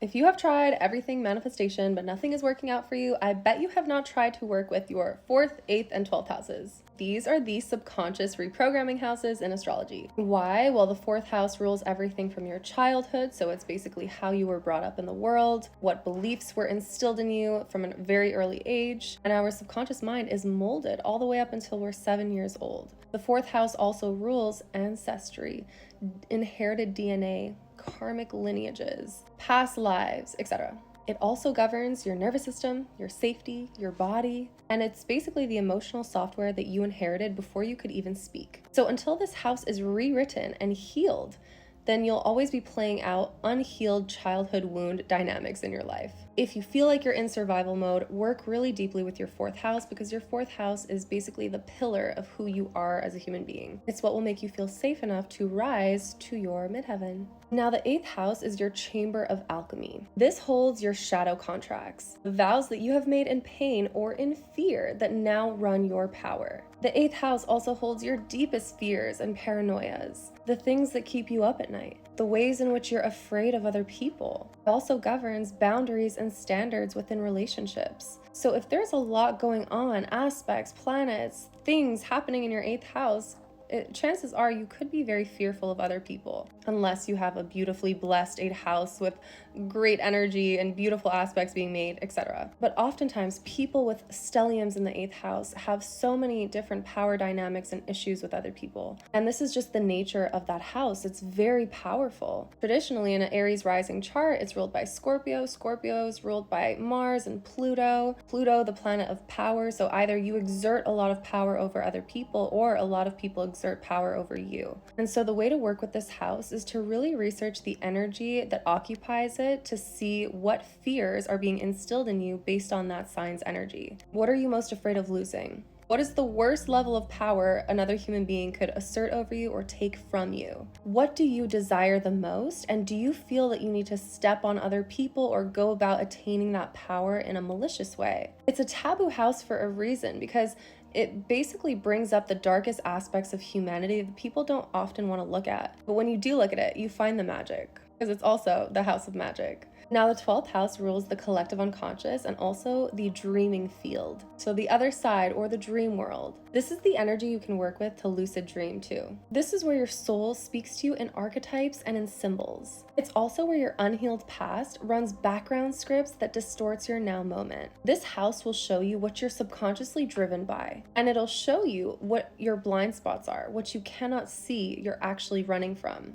If you have tried everything manifestation, but nothing is working out for you, I bet you have not tried to work with your 4th, 8th, and 12th houses. These are the subconscious reprogramming houses in astrology. Why? Well, the 4th house rules everything from your childhood, so it's basically how you were brought up in the world, what beliefs were instilled in you from a very early age, and our subconscious mind is molded all the way up until we're 7 years old. The 4th house also rules ancestry, inherited DNA, karmic lineages, past lives, etc. It also governs your nervous system, your safety, your body, and it's basically the emotional software that you inherited before you could even speak. So until this house is rewritten and healed, then you'll always be playing out unhealed childhood wound dynamics in your life. If you feel like you're in survival mode, work really deeply with your 4th house, because your 4th house is basically the pillar of who you are as a human being. It's what will make you feel safe enough to rise to your midheaven. Now, the 8th house is your chamber of alchemy. This holds your shadow contracts, the vows that you have made in pain or in fear that now run your power. The 8th house also holds your deepest fears and paranoias, the things that keep you up at night, the ways in which you're afraid of other people. It also governs boundaries and standards within relationships. So if there's a lot going on, aspects, planets, things happening in your 8th house, chances are you could be very fearful of other people, unless you have a beautifully blessed 8th house with great energy and beautiful aspects being made, etc. But oftentimes people with stelliums in the 8th house have so many different power dynamics and issues with other people. And this is just the nature of that house. It's very powerful. Traditionally, in an Aries rising chart, it's ruled by Scorpio. Scorpio is ruled by Mars and Pluto. Pluto, the planet of power. So either you exert a lot of power over other people, or a lot of people exert power over you. And so the way to work with this house is to really research the energy that occupies it, to see what fears are being instilled in you based on that sign's energy. What are you most afraid of losing? What is the worst level of power another human being could assert over you or take from you? What do you desire the most? And do you feel that you need to step on other people or go about attaining that power in a malicious way? It's a taboo house for a reason, because it basically brings up the darkest aspects of humanity that people don't often want to look at. But when you do look at it, you find the magic, because it's also the house of magic. Now, the 12th house rules the collective unconscious and also the dreaming field. So the other side, or the dream world. This is the energy you can work with to lucid dream too. This is where your soul speaks to you in archetypes and in symbols. It's also where your unhealed past runs background scripts that distorts your now moment. This house will show you what you're subconsciously driven by, and it'll show you what your blind spots are, what you cannot see you're actually running from.